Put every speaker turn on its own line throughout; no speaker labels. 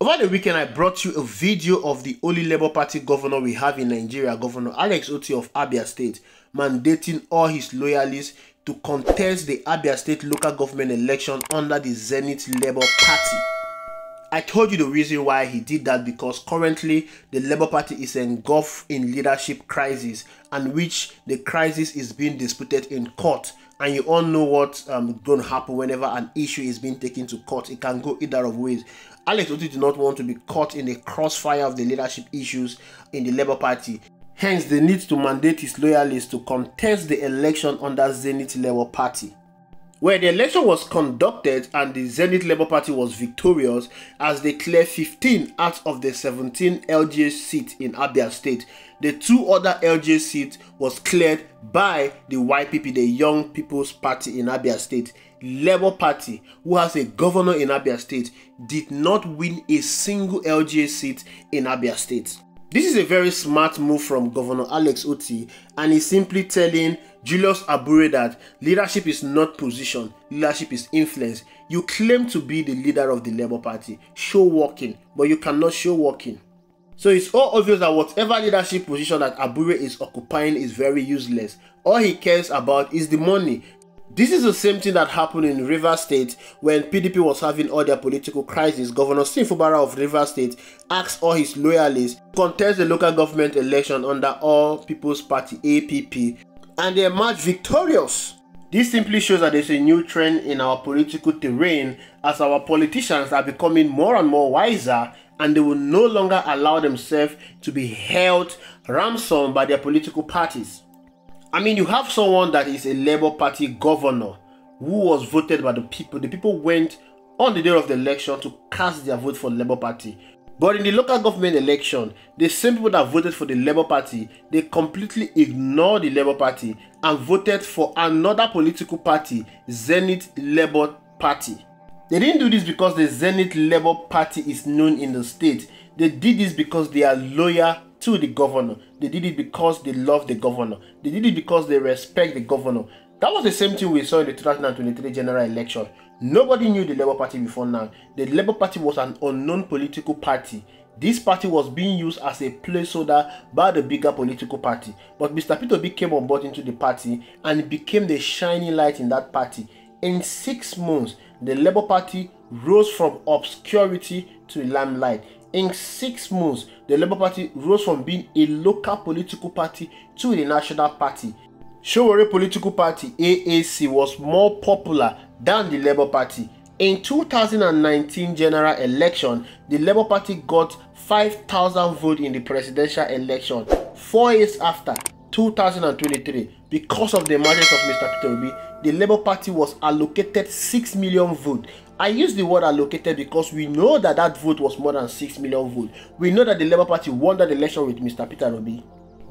Over the weekend, I brought you a video of the only Labour Party governor we have in Nigeria, Governor Alex Otti of Abia State, mandating all his loyalists to contest the Abia State local government election under the Zenit Labour Party. I told you the reason why he did that because currently the Labour Party is engulfed in leadership crisis, and which the crisis is being disputed in court. And you all know what's going to happen whenever an issue is being taken to court. It can go either of ways. Alex Otti did not want to be caught in the crossfire of the leadership issues in the Labour Party. Hence, they need to mandate his loyalists to contest the election under Zenit Labour Party. Where the election was conducted and the Zenit Labour Party was victorious as they cleared 15 out of the 17 LGA seats in Abia State. The 2 other LGA seats was cleared by the YPP, the Young People's Party in Abia State. Labour Party, who has a governor in Abia State, did not win a single LGA seat in Abia State. This is a very smart move from Governor Alex Otti, and he's simply telling Julius Abure that leadership is not position, leadership is influence. You claim to be the leader of the Labour Party, show working, but you cannot show working. So it's all obvious that whatever leadership position that Abure is occupying is very useless. All he cares about is the money. This is the same thing that happened in Rivers State when PDP was having all their political crisis. Governor Fubara of Rivers State asked all his loyalists to contest the local government election under All People's Party APP, and they emerged victorious. This simply shows that there's a new trend in our political terrain as our politicians are becoming more and more wiser, and they will no longer allow themselves to be held ransom by their political parties. I mean, you have someone that is a Labour Party governor who was voted by the people. The people went on the day of the election to cast their vote for the Labour Party. But in the local government election, the same people that voted for the Labour Party, they completely ignored the Labour Party and voted for another political party, Zenit Labour Party. They didn't do this because the Zenit Labour Party is known in the state. They did this because they are loyal to the governor. They did it because they love the governor. They did it because they respect the governor. That was the same thing we saw in the 2023 general election. Nobody knew the Labour Party before now. The Labour Party was an unknown political party. This party was being used as a placeholder by the bigger political party. But Mr. Peter Obi came on board into the party and became the shining light in that party. In 6 months, the Labour Party rose from obscurity to the limelight. In 6 months, the Labour Party rose from being a local political party to the national party. Showore political party AAC was more popular than the Labour Party. In 2019 general election, the Labour Party got 5,000 votes in the presidential election. 4 years after, 2023, because of the emergence of Mr. Peter Obi, the Labour Party was allocated 6 million votes. I use the word allocated because we know that that vote was more than 6 million votes. We know that the Labour Party won that election with Mr. Peter Obi.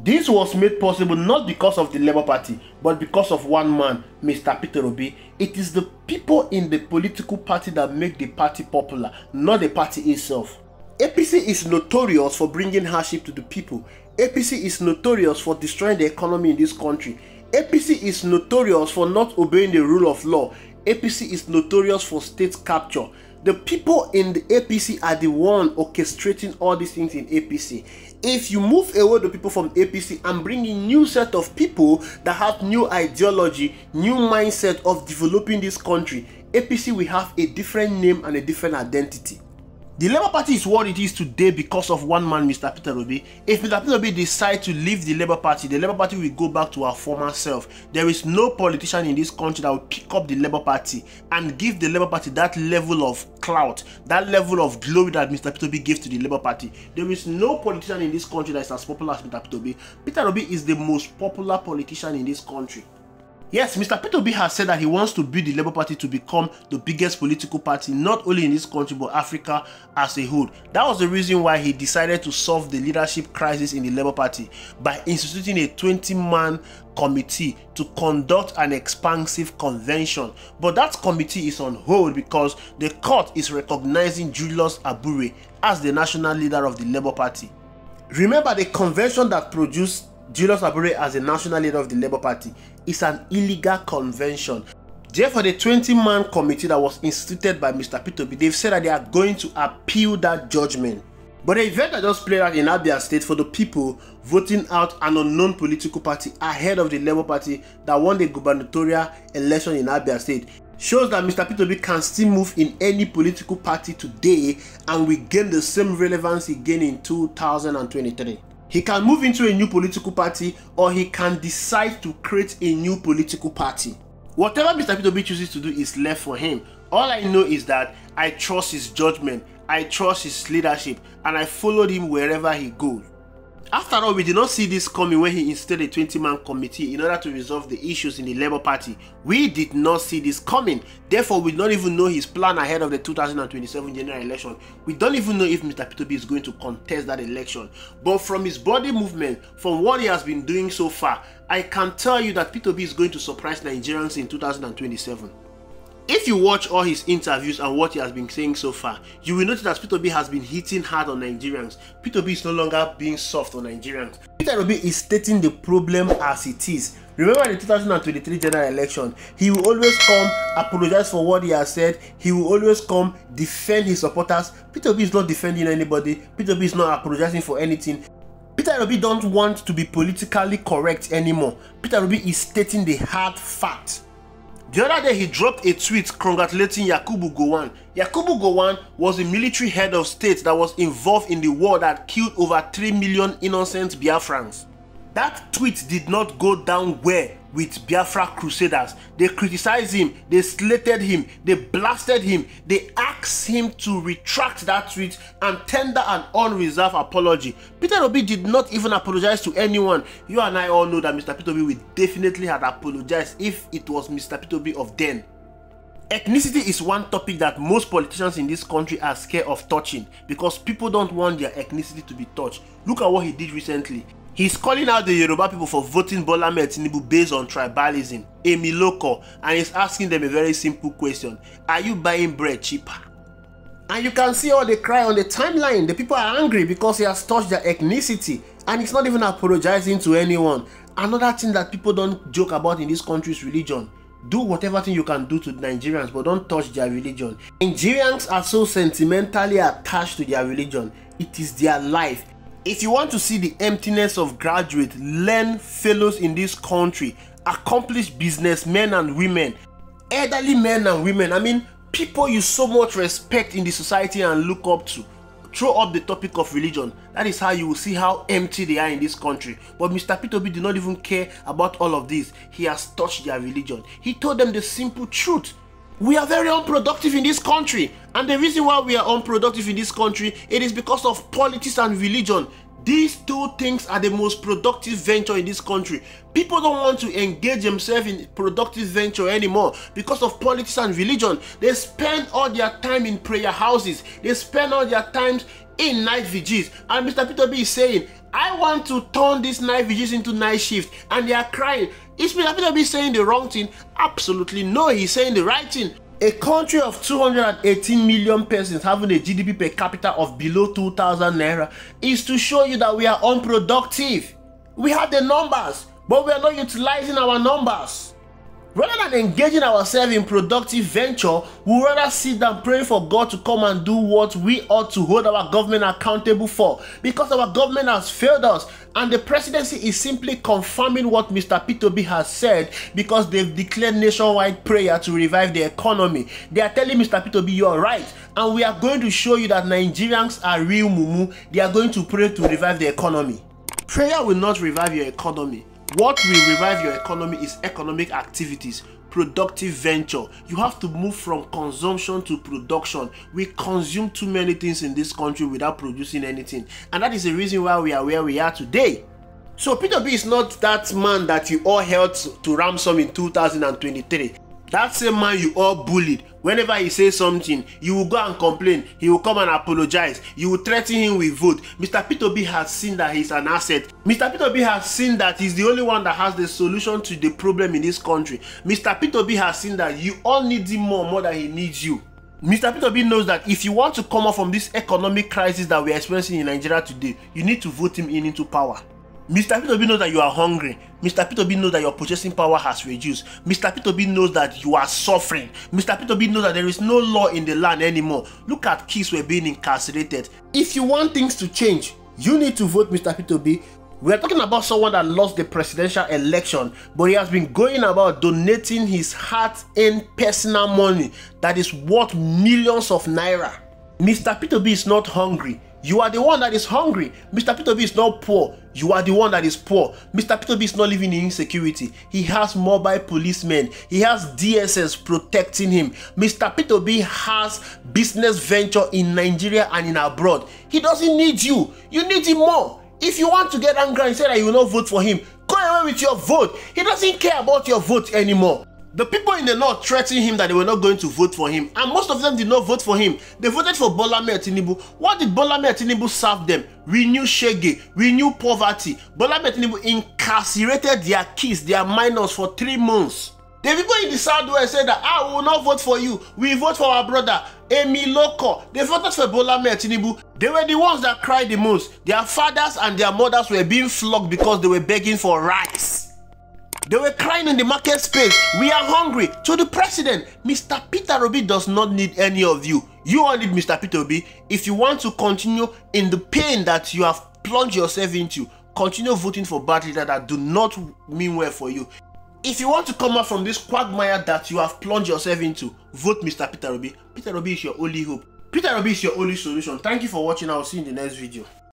This was made possible not because of the Labour Party, but because of one man, Mr. Peter Obi. It is the people in the political party that make the party popular, not the party itself. APC is notorious for bringing hardship to the people. APC is notorious for destroying the economy in this country. APC is notorious for not obeying the rule of law. APC is notorious for state capture. The people in the APC are the one orchestrating all these things in APC. If you move away the people from APC and bring in new set of people that have new ideology, new mindset of developing this country, APC will have a different name and a different identity. The Labour Party is what it is today because of one man, Mr. Peter Obi. If Mr. Peter Obi decides to leave the Labour Party will go back to our former self. There is no politician in this country that will pick up the Labour Party and give the Labour Party that level of clout, that level of glory that Mr. Peter Obi gave to the Labour Party. There is no politician in this country that is as popular as Mr. Peter Obi. Peter Obi is the most popular politician in this country. Yes, Mr. Peter Obi has said that he wants to build the Labour Party to become the biggest political party, not only in this country, but Africa as a whole. That was the reason why he decided to solve the leadership crisis in the Labour Party by instituting a 20-man committee to conduct an expansive convention. But that committee is on hold because the court is recognizing Julius Abure as the national leader of the Labour Party. Remember, the convention that produced Julius Abure as the national leader of the Labour Party is an illegal convention. Therefore, the 20-man committee that was instituted by Mr. P2B, they've said that they are going to appeal that judgment. But the event that just played out in Abia State for the people voting out an unknown political party ahead of the Labour Party that won the gubernatorial election in Abia State shows that Mr. P2B can still move in any political party today and will gain the same relevance he gained in 2023. He can move into a new political party, or he can decide to create a new political party. Whatever Mr. P2B chooses to do is left for him. All I know is that I trust his judgment, I trust his leadership, and I followed him wherever he goes. After all, we did not see this coming when he instituted a 20-man committee in order to resolve the issues in the Labour Party. We did not see this coming. Therefore, we don't even know his plan ahead of the 2027 general election. We don't even know if Mr. P2B is going to contest that election. But from his body movement, from what he has been doing so far, I can tell you that P2B is going to surprise Nigerians in 2027. If you watch all his interviews and what he has been saying so far, you will notice that P2B has been hitting hard on Nigerians. P2B is no longer being soft on Nigerians. P2B is stating the problem as it is. Remember the 2023 general election, he will always come apologize for what he has said. He will always come defend his supporters. P2B is not defending anybody. P2B is not apologizing for anything. P2B don't want to be politically correct anymore. P2B is stating the hard fact. The other day, he dropped a tweet congratulating Yakubu Gowon. Yakubu Gowon was a military head of state that was involved in the war that killed over 3 million innocent Biafrans. That tweet did not go down well with Biafra crusaders. They criticized him, they slated him, they blasted him, they asked him to retract that tweet and tender an unreserved apology. P2B did not even apologize to anyone. You and I all know that Mr. P2B would definitely have apologized if it was Mr. P2B of then. Ethnicity is one topic that most politicians in this country are scared of touching because people don't want their ethnicity to be touched. Look at what he did recently. He's calling out the Yoruba people for voting Bola Ahmed Tinubu based on tribalism, Emiloko, and he's asking them a very simple question. Are you buying bread cheaper? And you can see all the cry on the timeline. The people are angry because he has touched their ethnicity and he's not even apologizing to anyone. Another thing that people don't joke about in this country is religion. Do whatever thing you can do to Nigerians, but don't touch their religion. Nigerians are so sentimentally attached to their religion. It is their life. If you want to see the emptiness of graduate, learn fellows in this country, accomplished businessmen and women, elderly men and women, I mean, people you so much respect in the society and look up to, throw up the topic of religion. That is how you will see how empty they are in this country. But Mr. P2B did not even care about all of this. He has touched their religion. He told them the simple truth. We are very unproductive in this country, and the reason why we are unproductive in this country, it is because of politics and religion. These two things are the most productive venture in this country. People don't want to engage themselves in productive venture anymore because of politics and religion. They spend all their time in prayer houses. They spend all their time in night vigils. And Mr. P2B is saying, I want to turn these night vigils into night shift, and they are crying. Is Mr. P2B saying the wrong thing? Absolutely no, he's saying the right thing. A country of 218 million persons having a GDP per capita of below 2,000 naira is to show you that we are unproductive. We have the numbers, but we are not utilizing our numbers. Rather than engaging ourselves in productive venture, we rather sit down praying for God to come and do what we ought to hold our government accountable for, because our government has failed us, and the presidency is simply confirming what Mr. P2B has said because they've declared nationwide prayer to revive the economy. They are telling Mr. P2B, you're right, and we are going to show you that Nigerians are real mumu. They are going to pray to revive the economy. Prayer will not revive your economy. What will revive your economy is economic activities, productive venture. You have to move from consumption to production. We consume too many things in this country without producing anything, and that is the reason why we are where we are today. So P2B is not that man that you all held to ransom in 2023. That same man you all bullied. Whenever he says something, you will go and complain. He will come and apologize. You will threaten him with vote. Mr. P2B has seen that he's an asset. Mr. P2B has seen that he's the only one that has the solution to the problem in this country. Mr. P2B has seen that you all need him more than he needs you. Mr. P2B knows that if you want to come out from this economic crisis that we are experiencing in Nigeria today, you need to vote him into power. Mr. P2B knows that you are hungry. Mr. P2B knows that your purchasing power has reduced. Mr. P2B knows that you are suffering. Mr. P2B knows that there is no law in the land anymore. Look at kids were being incarcerated. If you want things to change, you need to vote Mr. P2B. We are talking about someone that lost the presidential election, but he has been going about donating his hard-earned personal money that is worth millions of naira. Mr. P2B is not hungry. You are the one that is hungry. Mr. P2B is not poor. You are the one that is poor. Mr. P2B is not living in insecurity. He has mobile policemen. He has DSS protecting him. Mr. P2B has business venture in Nigeria and in abroad. He doesn't need you. You need him more. If you want to get angry and say that you will not vote for him, go away with your vote. He doesn't care about your vote anymore. The people in the north threatened him that they were not going to vote for him, and most of them did not vote for him. They voted for Bola Ahmed Tinubu. What did Bola Ahmed Tinubu serve them? Renew shege, renew poverty. Bola Ahmed Tinubu incarcerated their kids, their minors for 3 months. The people in the southwest said that, we will not vote for you. We vote for our brother, Emi Loko. They voted for Bola Ahmed Tinubu. They were the ones that cried the most. Their fathers and their mothers were being flogged because they were begging for rice. They were crying in the market space, we are hungry. To the president, Mr. Peter Obi does not need any of you. You all need Mr. Peter Obi. If you want to continue in the pain that you have plunged yourself into, continue voting for bad leaders that do not mean well for you. If you want to come out from this quagmire that you have plunged yourself into, vote Mr. Peter Obi. Peter Obi is your only hope. Peter Obi is your only solution. Thank you for watching. I will see you in the next video.